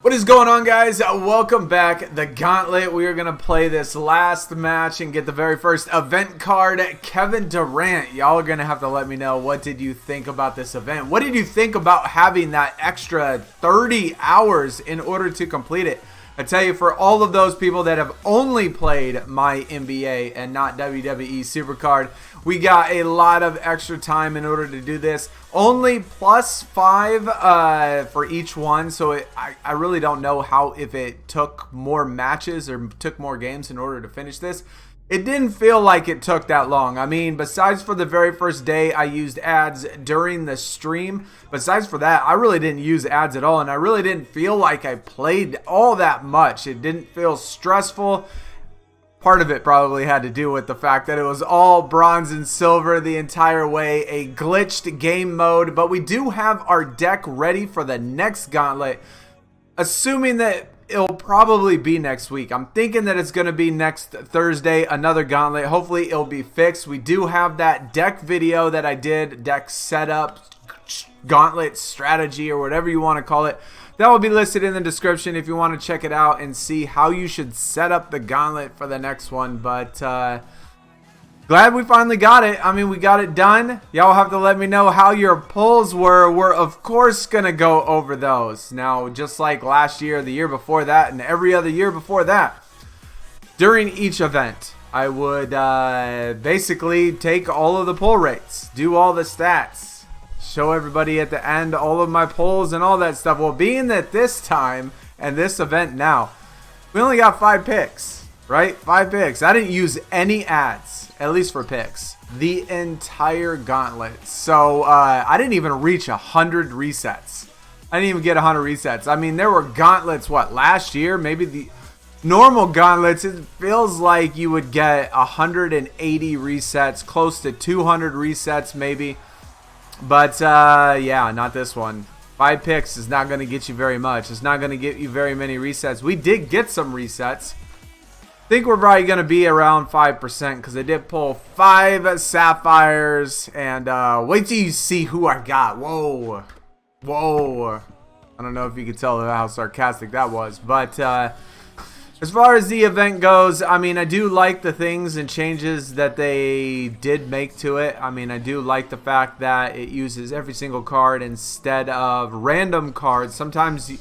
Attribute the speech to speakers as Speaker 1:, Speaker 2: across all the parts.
Speaker 1: What is going on, guys? Welcome back. The Gauntlet. We are going to play this last match and get the very first event card, Kevin Durant. Y'all are going to have to let me know, what did you think about this event? What did you think about having that extra 30 hours in order to complete it? I tell you, for all of those people that have only played my NBA and not WWE SuperCard, we got a lot of extra time in order to do this. Only +5 for each one, so I really don't know if it took more matches or took more games in order to finish this. It didn't feel like it took that long. I mean, besides for the very first day, I used ads during the stream. Besides for that, I really didn't use ads at all, and I really didn't feel like I played all that much. It didn't feel stressful. Part of it probably had to do with the fact that it was all bronze and silver the entire way, a glitched game mode. But we do have our deck ready for the next Gauntlet, assuming that it'll probably be next week. I'm thinking that it's going to be next Thursday, another Gauntlet. Hopefully it'll be fixed. We do have that deck video that I did, deck setup, Gauntlet strategy, or whatever you want to call it. That will be listed in the description if you want to check it out and see how you should set up the Gauntlet for the next one. But glad we finally got it. I mean, we got it done. Y'all have to let me know how your pulls were. We're, of course, going to go over those. Now, just like last year, the year before that, and every other year before that, during each event, I would basically take all of the pull rates, do all the stats, show everybody at the end all of my pulls and all that stuff. Well, being that this time and this event now, we only got 5 picks, right? 5 picks. I didn't use any ads, at least for picks, the entire Gauntlet. So I didn't even reach 100 resets. I didn't even get 100 resets. I mean, there were Gauntlets, what, last year? Maybe the normal Gauntlets, it feels like you would get 180 resets, close to 200 resets maybe. But, yeah, not this one. 5 picks is not going to get you very much. It's not going to get you very many resets. We did get some resets. I think we're probably going to be around 5% because I did pull 5 sapphires. And wait till you see who I got. Whoa. Whoa. I don't know if you could tell how sarcastic that was. But as far as the event goes, I mean, I do like the things and changes that they did make to it. I mean, I do like the fact that it uses every single card instead of random cards. Sometimes,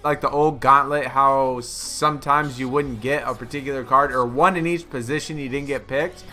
Speaker 1: like the old Gauntlet, how sometimes you wouldn't get a particular card, or one in each position you didn't get picked.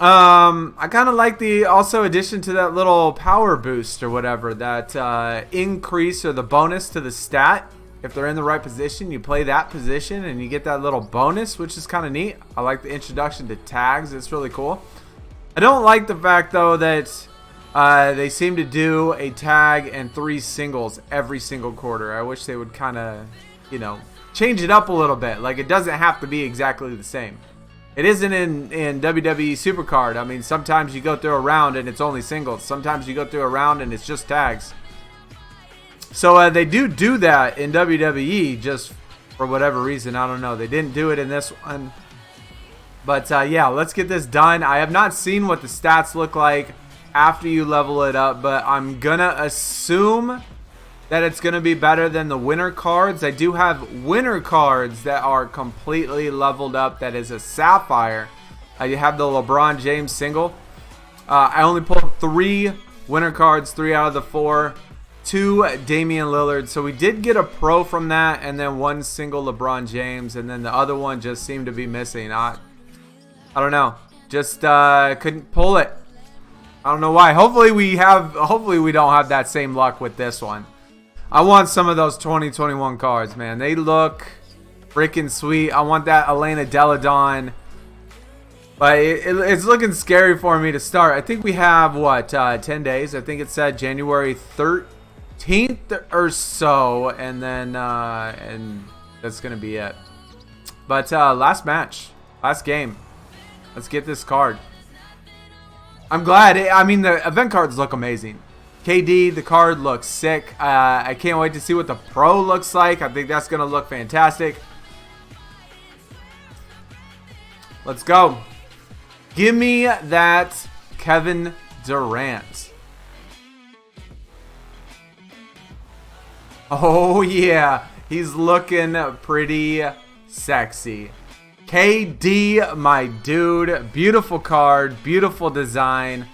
Speaker 1: I kind of like the also addition to that little power boost or whatever, that increase or the bonus to the stat. If they're in the right position, you play that position and you get that little bonus, which is kind of neat. I like the introduction to tags. It's really cool. I don't like the fact, though, that they seem to do a tag and 3 singles every single quarter. I wish they would kind of, you know, change it up a little bit. Like, it doesn't have to be exactly the same. It isn't in WWE SuperCard. I mean, sometimes you go through a round and it's only singles. Sometimes you go through a round and it's just tags. So they do that in WWE, just for whatever reason. I don't know. They didn't do it in this one. But yeah, let's get this done. I have not seen what the stats look like after you level it up, but I'm going to assume that it's going to be better than the winner cards. I do have winner cards that are completely leveled up. That is a Sapphire. I have the LeBron James single. I only pulled 3 winner cards, 3 out of the 4. 2 Damian Lillard, so we did get a pro from that, and then 1 single LeBron James, and then the other one just seemed to be missing. I don't know, just couldn't pull it. I don't know why. Hopefully we don't have that same luck with this one. I want some of those 2021 cards, man. They look freaking sweet. I want that Elena Deladon. But it's looking scary for me to start. I think we have, what, 10 days? I think it said January 13th or so, and then and that's gonna be it. But last match, last game, let's get this card. I'm glad. I mean, the event cards look amazing. KD, the card looks sick. I can't wait to see what the pro looks like. I think that's gonna look fantastic. Let's go. Give me that Kevin Durant. Oh, yeah. He's looking pretty sexy. KD, my dude. Beautiful card. Beautiful design.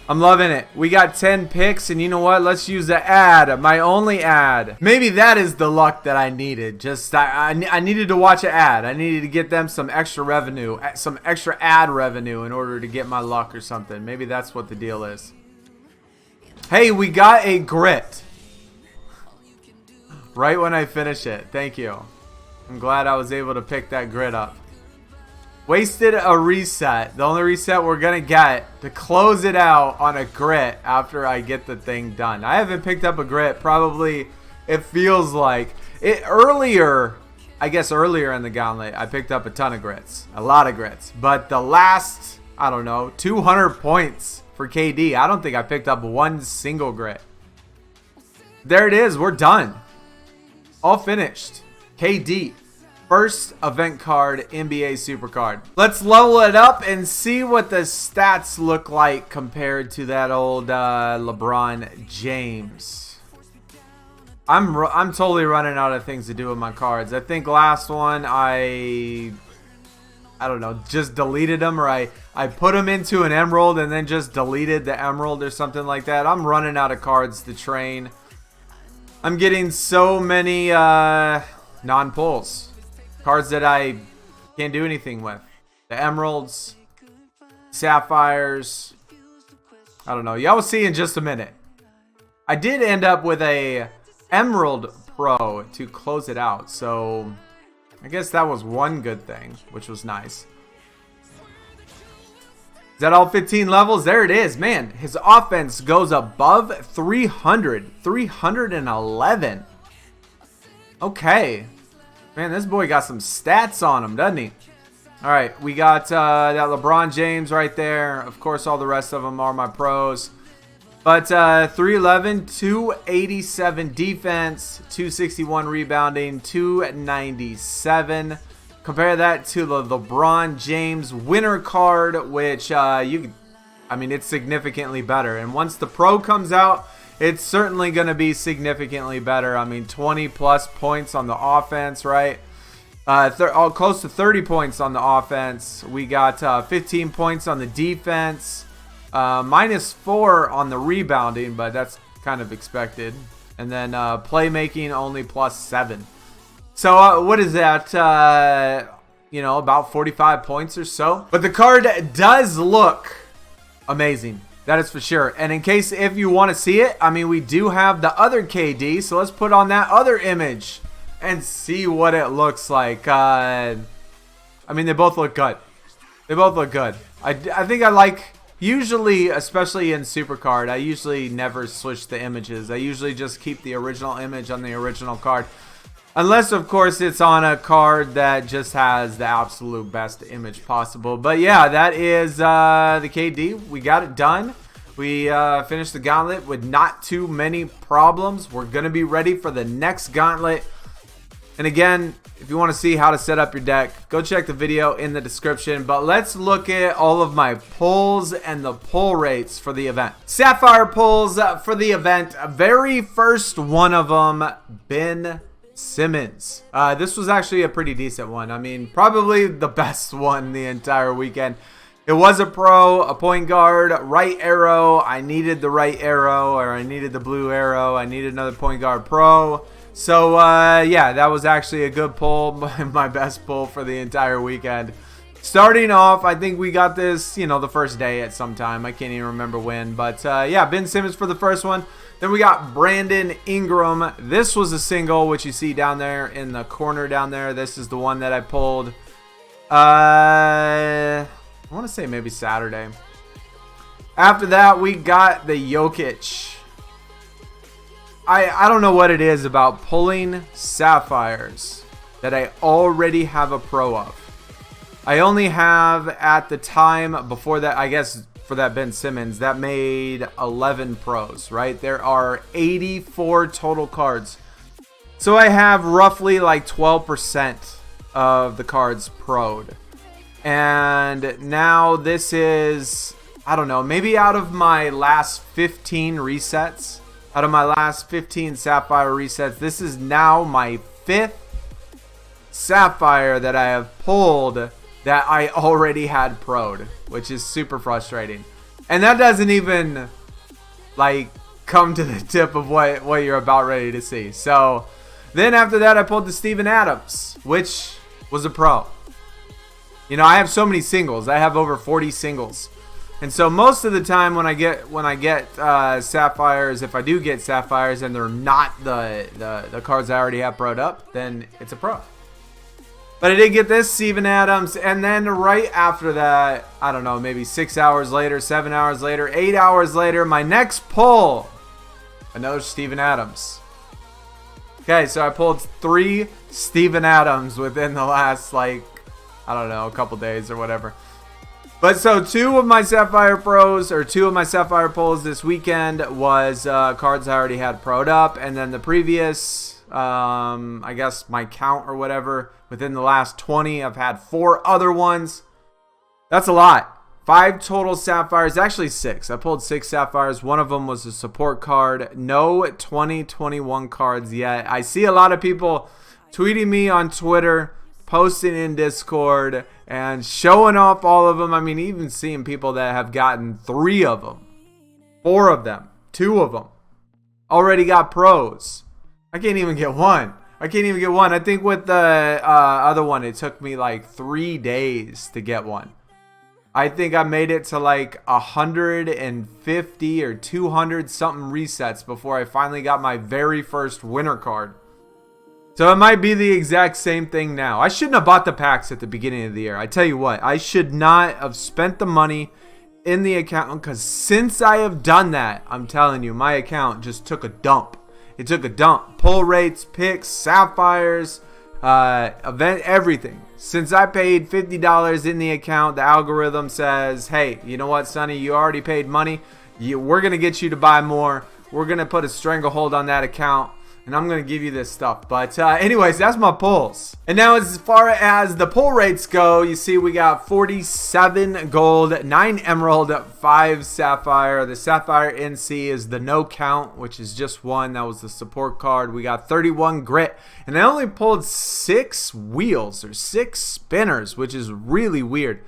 Speaker 1: I'm loving it. We got 10 picks, and you know what? Let's use the ad. My only ad. Maybe that is the luck that I needed. Just I needed to watch an ad. I needed to get them some extra revenue, some extra ad revenue in order to get my luck or something. Maybe that's what the deal is. Hey, we got a grit. Right when I finish it. Thank you. I'm glad I was able to pick that grit up. Wasted a reset. The only reset we're going to get to close it out on a grit after I get the thing done. I haven't picked up a grit. Probably, it feels like it earlier. I guess earlier in the Gauntlet, I picked up a ton of grits. A lot of grits. But the last, I don't know, 200 points for KD. I don't think I picked up one single grit. There it is. We're done. All finished. KD. First event card, NBA SuperCard. Let's level it up and see what the stats look like compared to that old LeBron James. I'm totally running out of things to do with my cards. I think last one I don't know, just deleted them, or I put them into an emerald and then just deleted the emerald or something like that. I'm running out of cards to train. I'm getting so many non-pulls. Cards that I can't do anything with. The emeralds, sapphires. I don't know. Y'all will see in just a minute. I did end up with a Emerald Pro to close it out. So I guess that was one good thing, which was nice. Is that all 15 levels? There it is. Man, his offense goes above 300. 311. Okay. Man, this boy got some stats on him, doesn't he? All right, we got that LeBron James right there. Of course, all the rest of them are my pros. But 311, 287 defense, 261 rebounding, 297. Compare that to the LeBron James winner card, which it's significantly better. And once the pro comes out, it's certainly going to be significantly better. I mean, 20 plus points on the offense, right? Close to 30 points on the offense. We got 15 points on the defense. -4 on the rebounding, but that's kind of expected. And then playmaking only +7. So what is that? About 45 points or so. But the card does look amazing. That is for sure. And in case if you want to see it, I mean, we do have the other KD. So let's put on that other image and see what it looks like. I mean, they both look good. They both look good. I think I like, usually, especially in SuperCard, I usually never switch the images. I usually just keep the original image on the original card. Unless, of course, it's on a card that just has the absolute best image possible. But yeah, that is the KD. We got it done. We finished the Gauntlet with not too many problems. We're going to be ready for the next Gauntlet. And again, if you want to see how to set up your deck, go check the video in the description. But let's look at all of my pulls and the pull rates for the event. Sapphire pulls for the event. Very first one of them, Ben Simmons. This was actually a pretty decent one. I mean, probably the best one the entire weekend. It was a pro, a point guard, right arrow. I needed the right arrow, or I needed the blue arrow. I needed another point guard pro. So, yeah, that was actually a good pull. My best pull for the entire weekend. Starting off, I think we got this, the first day at some time. I can't even remember when. But, yeah, Ben Simmons for the first one. Then we got Brandon Ingram. This was a single, which you see down there in the corner down there. This is the one that I pulled. I want to say maybe Saturday. After that, we got the Jokic. I don't know what it is about pulling sapphires that I already have a pro of. I only have, at the time before that, I guess for that Ben Simmons, that made 11 pros, right? There are 84 total cards. So I have roughly like 12% of the cards pro'd. And now this is, I don't know, maybe out of my last 15 resets, out of my last 15 Sapphire resets. This is now my 5th Sapphire that I have pulled that I already had pro'd, which is super frustrating. And that doesn't even like come to the tip of what you're about ready to see. So then after that, I pulled the Steven Adams, which was a pro. You know, I have so many singles. I have over 40 singles. And so most of the time when I get Sapphires, if I do get Sapphires and they're not the cards I already have pro'd up, then it's a pro. But I did get this Steven Adams, and then right after that, I don't know, maybe 6 hours later, 7 hours later, 8 hours later, my next pull, another Steven Adams. Okay, so I pulled 3 Steven Adams within the last, like, I don't know, a couple days or whatever. But so 2 of my Sapphire pros, or 2 of my Sapphire pulls this weekend was cards I already had pro'd up, and then the previous, I guess my count or whatever, within the last 20, I've had 4 other ones. That's a lot. 5 total Sapphires, actually 6. I pulled 6 Sapphires. One of them was a support card. No 2021 cards yet. I see a lot of people tweeting me on Twitter, posting in Discord, and showing off all of them. I mean, even seeing people that have gotten 3 of them, 4 of them, 2 of them already got pros. I can't even get one. I think with the other one, it took me like 3 days to get one. I think I made it to like 150 or 200 something resets before I finally got my very first winner card. So it might be the exact same thing now. I shouldn't have bought the packs at the beginning of the year. I tell you what, I should not have spent the money in the account, because since I have done that, I'm telling you, my account just took a dump. It took a dump. Pull rates, picks, Sapphires, event, everything. Since I paid $50 in the account, the algorithm says, hey, you know what, Sonny, you already paid money. We're going to get you to buy more. We're going to put a stranglehold on that account, and I'm going to give you this stuff. But anyways, that's my pulls. And now as far as the pull rates go, you see we got 47 gold, 9 emerald, 5 sapphire. The Sapphire NC is the no count, which is just 1. That was the support card. We got 31 grit. And I only pulled 6 wheels or 6 spinners, which is really weird.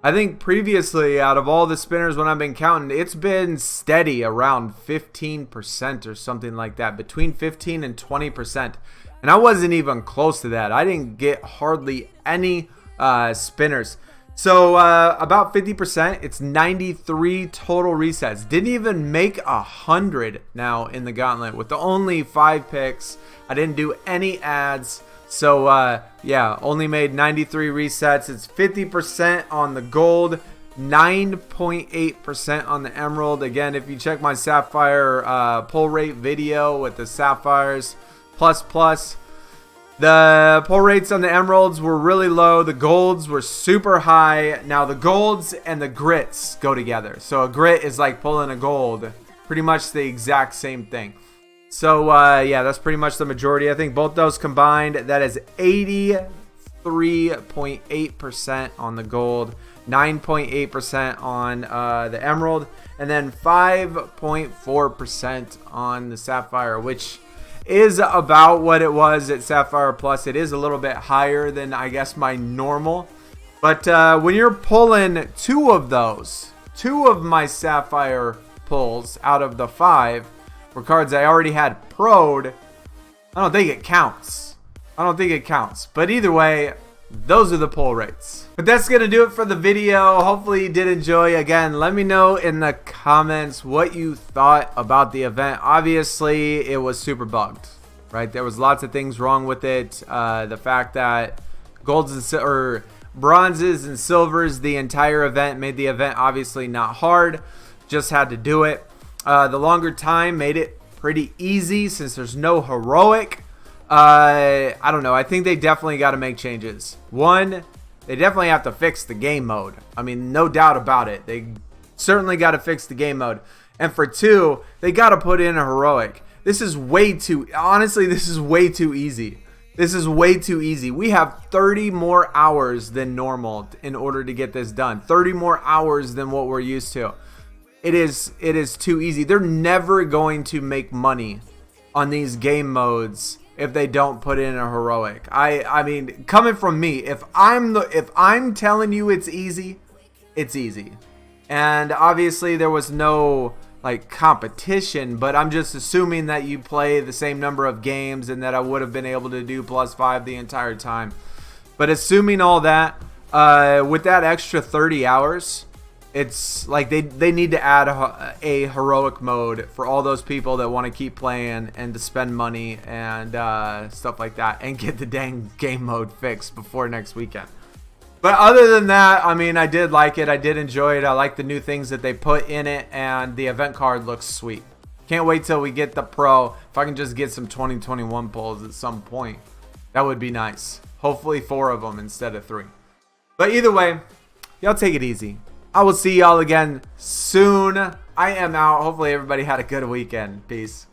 Speaker 1: I think previously, out of all the spinners when I've been counting, it's been steady around 15% or something like that, between 15 and 20%. And I wasn't even close to that. I didn't get hardly any spinners. So about 50%, it's 93 total resets. Didn't even make 100 now in the Gauntlet with the only 5 picks. I didn't do any ads. So, yeah, only made 93 resets. It's 50% on the gold, 9.8% on the emerald. Again, if you check my Sapphire pull rate video with the Sapphires plus, the pull rates on the emeralds were really low. The golds were super high. Now, the golds and the grits go together. So, a grit is like pulling a gold. Pretty much the exact same thing. So, yeah, that's pretty much the majority. I think both those combined, that is 83.8% on the gold, 9.8% on the emerald, and then 5.4% on the sapphire, which is about what it was at Sapphire Plus. It is a little bit higher than, I guess, my normal. But when you're pulling 2 of those, 2 of my Sapphire pulls out of the 5, for cards I already had pro'd, I don't think it counts. But either way, those are the pull rates. But that's going to do it for the video. Hopefully you did enjoy. Again, let me know in the comments what you thought about the event. Obviously, it was super bugged, right? There was lots of things wrong with it. The fact that golds and bronzes and silvers the entire event made the event obviously not hard. Just had to do it. The longer time made it pretty easy since there's no heroic. I don't know. I think they definitely got to make changes. 1, they definitely have to fix the game mode. I mean, no doubt about it. They certainly got to fix the game mode. And for 2, they got to put in a heroic. This is way too, honestly, this is way too easy. We have 30 more hours than normal in order to get this done. 30 more hours than what we're used to. it is too easy. They're never going to make money on these game modes if they don't put in a heroic. I mean, coming from me, if I'm telling you it's easy, it's easy. And obviously there was no like competition, but I'm just assuming that you play the same number of games and that I would have been able to do +5 the entire time. But assuming all that, with that extra 30 hours, it's like they need to add a heroic mode for all those people that want to keep playing and to spend money and stuff like that, and get the dang game mode fixed before next weekend. But other than that, I mean, I did like it. I did enjoy it. I like the new things that they put in it, and the event card looks sweet. Can't wait till we get the Pro. If I can just get some 2021 pulls at some point, that would be nice. Hopefully 4 of them instead of 3. But either way, y'all take it easy. I will see y'all again soon. I am out. Hopefully everybody had a good weekend. Peace.